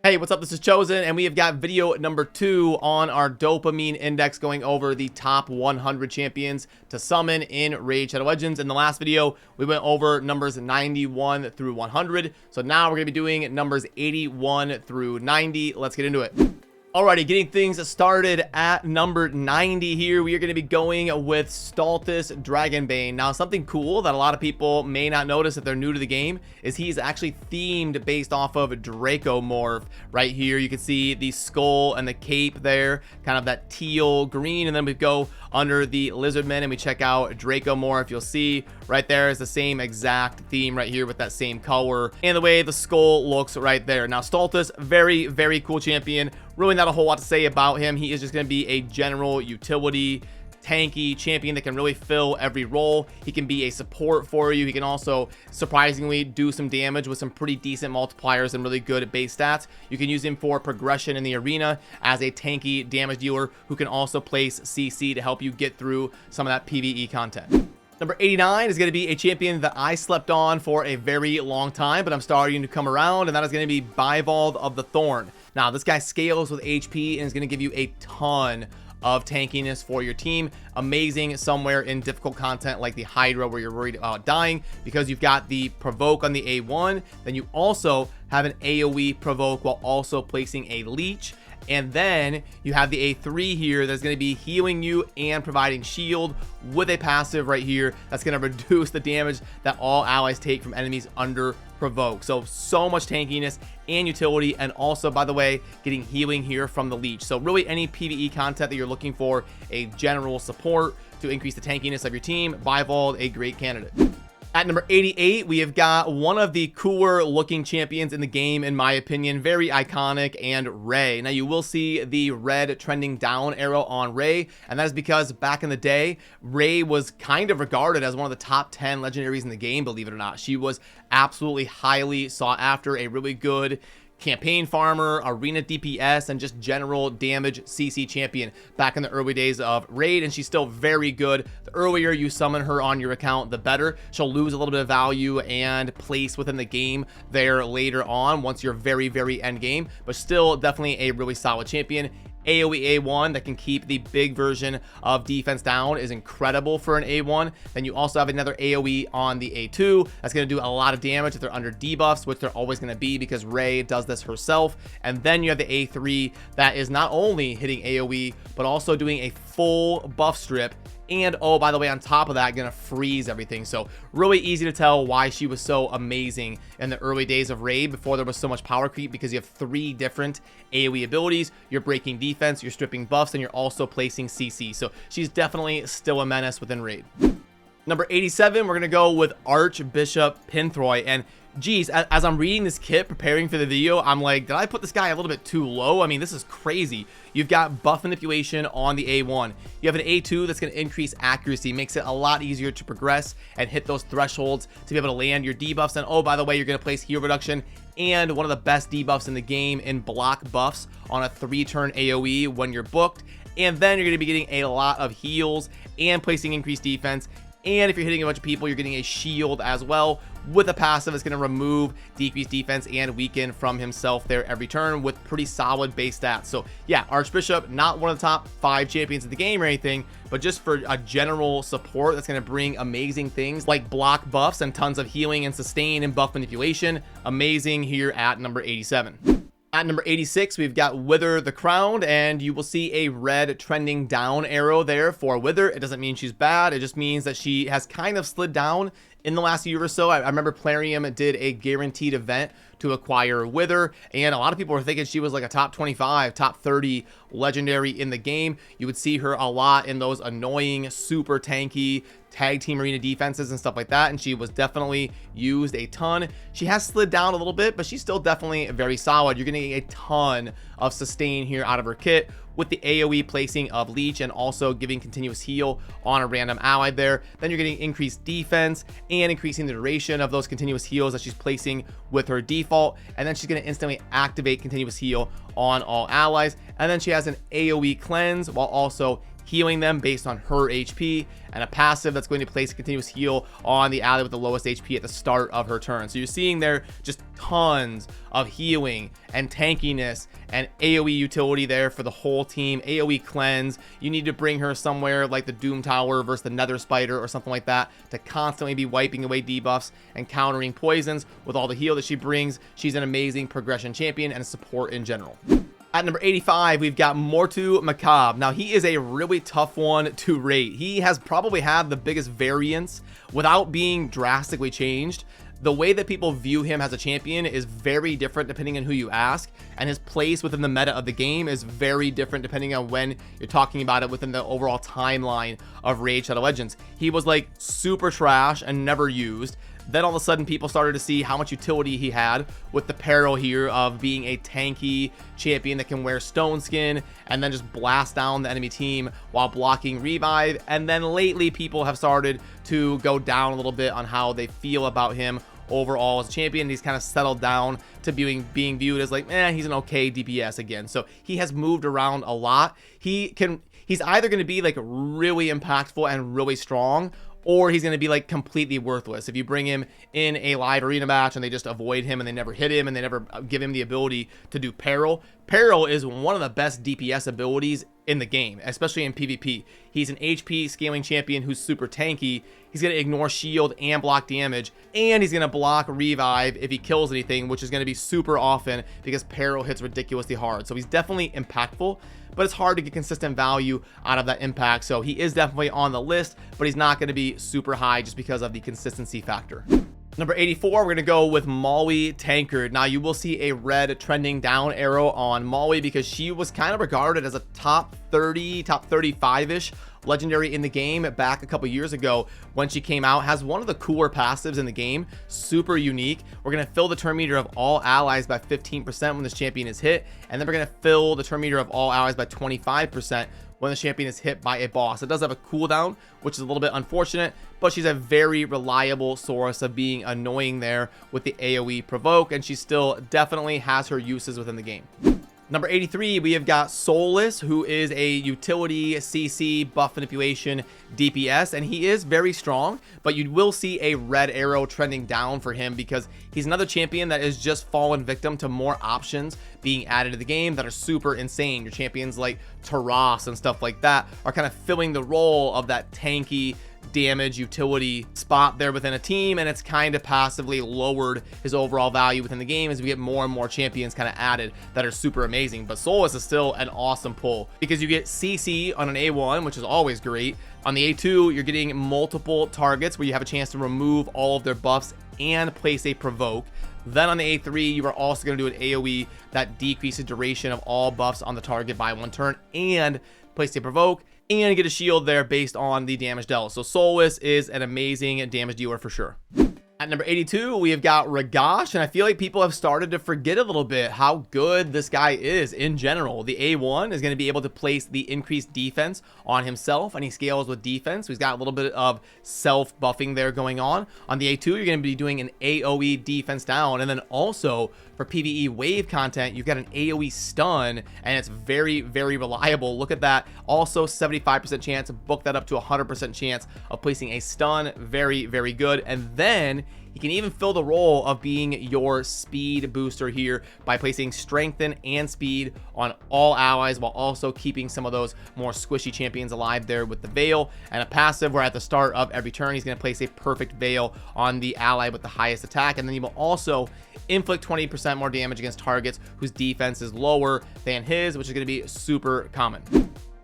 Hey, what's up? This is Chosen, and we have got video number 2 on our dopamine index, going over the top 100 champions to summon in Raid Shadow Legends. In the last video, we went over numbers 91 through 100. So now we're going to be doing numbers 81 through 90. Let's get into it. Alrighty, getting things started at number 90 here, we are going to be going with Stultus Dragonbane. Now, something cool that a lot of people may not notice if they're new to the game is he's actually themed based off of Dracomorph. Right here, you can see the skull and the cape there, kind of that teal green, and then we go under the Lizardman and we check out Dracomorph. You'll see right there is the same exact theme right here with that same color and the way the skull looks right there. Now, Stultus, very, very cool champion. Really not a whole lot to say about him. He is just going to be a general utility tanky champion that can really fill every role. He can be a support for you. He can also surprisingly do some damage with some pretty decent multipliers and really good base stats. You can use him for progression in the arena as a tanky damage dealer who can also place CC to help you get through some of that PvE content. Number 89 is going to be a champion that I slept on for a very long time, but I'm starting to come around, and that is going to be Bivald of the Thorn. Now, this guy scales with HP and is going to give you a ton of tankiness for your team. Amazing somewhere in difficult content like the Hydra, where you're worried about dying, because you've got the provoke on the A1. Then you also have an AoE provoke while also placing a leech. And then you have the A3 here that's going to be healing you and providing shield with a passive right here that's going to reduce the damage that all allies take from enemies under provoke. So much tankiness and utility, and also, by the way, getting healing here from the leech. So really any PvE content that you're looking for a general support to increase the tankiness of your team, Bivald, a great candidate. At number 88, we have got one of the cooler looking champions in the game, in my opinion. Very iconic, and Ray. Now, you will see the red trending down arrow on Ray, and that is because back in the day, Ray was kind of regarded as one of the top 10 legendaries in the game, believe it or not. She was absolutely highly sought after, a really good campaign farmer, arena DPS, and just general damage CC champion back in the early days of Raid, and she's still very good. The earlier you summon her on your account, the better. She'll lose a little bit of value and place within the game there later on once you're very, very end game, but still definitely a really solid champion. AoE A1 that can keep the big version of defense down is incredible for an A1. Then you also have another AoE on the A2 that's going to do a lot of damage if they're under debuffs, which they're always going to be because Ray does this herself. And then you have the A3 that is not only hitting AoE but also doing a full buff strip, and oh, by the way, on top of that, gonna freeze everything. So really easy to tell why she was so amazing in the early days of Raid before there was so much power creep, because you have 3 different AoE abilities. You're breaking defense, you're stripping buffs, and you're also placing CC. So she's definitely still a menace within Raid. Number 87, we're gonna go with Archbishop Pinthroy. And geez, as I'm reading this kit, preparing for the video, I'm like, did I put this guy a little bit too low? I mean, this is crazy. You've got buff manipulation on the A1. You have an A2 that's going to increase accuracy, makes it a lot easier to progress and hit those thresholds to be able to land your debuffs. And oh, by the way, you're going to place heal reduction and one of the best debuffs in the game in block buffs on a 3-turn AoE when you're booked. And then you're going to be getting a lot of heals and placing increased defense. And if you're hitting a bunch of people, you're getting a shield as well with a passive that's going to remove decreased defense and weaken from himself there every turn with pretty solid base stats. So yeah, Archbishop, not one of the top 5 champions of the game or anything, but just for a general support that's going to bring amazing things like block buffs and tons of healing and sustain and buff manipulation. Amazing here at number 87. At number 86, we've got Wither the Crowned, and you will see a red trending down arrow there for Wither. It doesn't mean she's bad. It just means that she has kind of slid down in the last year or so. I remember Plarium did a guaranteed event to acquire Wither, and a lot of people were thinking she was like a top 25, top 30 legendary in the game. You would see her a lot in those annoying, super tanky tag team arena defenses and stuff like that, and she was definitely used a ton. She has slid down a little bit, but she's still definitely very solid. You're getting a ton of sustain here out of her kit with the AoE placing of Leech and also giving continuous heal on a random ally there. Then you're getting increased defense and increasing the duration of those continuous heals that she's placing with her default. And then she's going to instantly activate continuous heal on all allies. And then she has an AoE cleanse while also healing them based on her HP, and a passive that's going to place a continuous heal on the ally with the lowest HP at the start of her turn. So you're seeing there just tons of healing and tankiness and AoE utility there for the whole team. AoE cleanse, you need to bring her somewhere like the Doom Tower versus the Nether Spider or something like that to constantly be wiping away debuffs and countering poisons with all the heal that she brings. She's an amazing progression champion and support in general. At number 85, we've got Mortu Macabre. Now, he is a really tough one to rate. He has probably had the biggest variance without being drastically changed. The way that people view him as a champion is very different depending on who you ask, and his place within the meta of the game is very different depending on when you're talking about it within the overall timeline of Raid Shadow Legends. He was like super trash and never used. Then all of a sudden people started to see how much utility he had with the peril here of being a tanky champion that can wear stone skin and then just blast down the enemy team while blocking revive. And then lately people have started to go down a little bit on how they feel about him overall as a champion. He's kind of settled down to being viewed as like, he's an okay DPS again. So he has moved around a lot. He's either going to be like really impactful and really strong, or he's going to be like completely worthless. If you bring him in a live arena match and they just avoid him and they never hit him and they never give him the ability to do peril. Peril is one of the best DPS abilities in the game, especially in PvP. He's an HP scaling champion who's super tanky. He's going to ignore shield and block damage, and he's going to block revive if he kills anything, which is going to be super often because Peril hits ridiculously hard. So he's definitely impactful, but it's hard to get consistent value out of that impact. So he is definitely on the list, but he's not going to be super high just because of the consistency factor. Number 84, we're going to go with Maui Tankard. Now, you will see a red trending down arrow on Maui because she was kind of regarded as a top 30, top 35-ish legendary in the game back a couple years ago when she came out. Has one of the cooler passives in the game, super unique. We're going to fill the turn meter of all allies by 15% when this champion is hit, and then we're going to fill the turn meter of all allies by 25% when the champion is hit by a boss. It does have a cooldown, which is a little bit unfortunate, but she's a very reliable source of being annoying there with the AoE provoke, and she still definitely has her uses within the game. Number 83, we have got Soulless, who is a utility CC buff manipulation DPS, and he is very strong, but you will see a red arrow trending down for him because he's another champion that is just fallen victim to more options being added to the game that are super insane. Your champions like Taras and stuff like that are kind of filling the role of that tanky damage utility spot there within a team, and it's kind of passively lowered his overall value within the game as we get more and more champions kind of added that are super amazing. But Soulless is still an awesome pull because you get CC on an A1, which is always great. On the A2, you're getting multiple targets where you have a chance to remove all of their buffs and place a provoke. Then on the A3, you are also going to do an AoE that decreases duration of all buffs on the target by 1 turn and place a provoke and get a shield there based on the damage dealt. So Soulless is an amazing damage dealer for sure. At number 82, we have got Ragash, and I feel like people have started to forget a little bit how good this guy is in general. The A1 is going to be able to place the increased defense on himself, and he scales with defense. So he's got a little bit of self-buffing there going on. On the A2, you're going to be doing an AoE defense down, and then also for PvE wave content, you've got an AoE stun, and it's very, very reliable. Look at that. Also 75% chance, book that up to 100% chance of placing a stun. Very, very good. And then he can even fill the role of being your speed booster here by placing strengthen and speed on all allies while also keeping some of those more squishy champions alive there with the veil and a passive where at the start of every turn he's going to place a perfect veil on the ally with the highest attack, and then he will also inflict 20% more damage against targets whose defense is lower than his, which is going to be super common.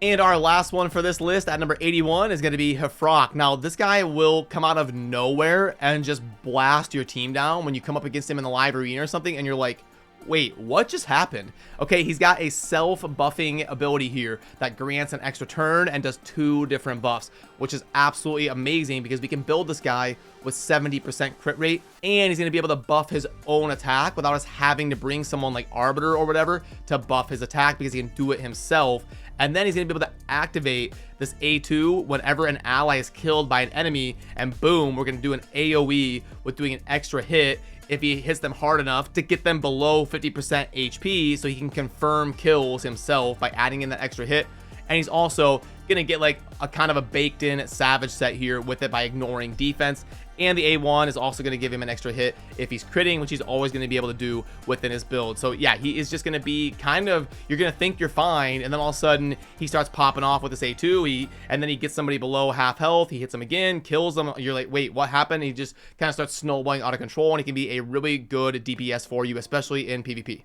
And our last one for this list at number 81 is going to be Hifrock. Now, this guy will come out of nowhere and just blast your team down when you come up against him in the live arena or something, and you're like, wait, what just happened? Okay, he's got a self-buffing ability here that grants an extra turn and does 2 different buffs, which is absolutely amazing because we can build this guy with 70% crit rate, and he's going to be able to buff his own attack without us having to bring someone like Arbiter or whatever to buff his attack because he can do it himself. And then he's going to be able to activate this A2 whenever an ally is killed by an enemy, and boom, we're going to do an AoE with doing an extra hit if he hits them hard enough to get them below 50% HP so he can confirm kills himself by adding in that extra hit. And he's also gonna get like a kind of a baked in savage set here with it by ignoring defense. And the A1 is also going to give him an extra hit if he's critting, which he's always going to be able to do within his build. So yeah, he is just going to be kind of, you're going to think you're fine, and then all of a sudden he starts popping off with this A2, and then he gets somebody below half health, he hits him again, kills them, you're like, wait, what happened? He just kind of starts snowballing out of control, and he can be a really good DPS for you, especially in PvP.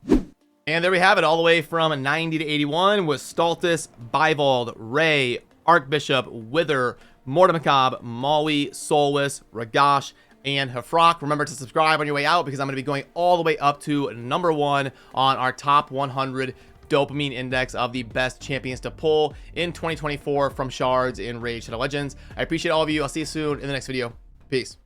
And there we have it, all the way from 90 to 81 with Stultus, Bivald, Ray, Archbishop, Wither, Mortimacabre, Maui, Solus, Ragash, and Hafrock. Remember to subscribe on your way out because I'm going to be going all the way up to number 1 on our top 100 dopamine index of the best champions to pull in 2024 from Shards in Raid Shadow Legends. I appreciate all of you. I'll see you soon in the next video. Peace.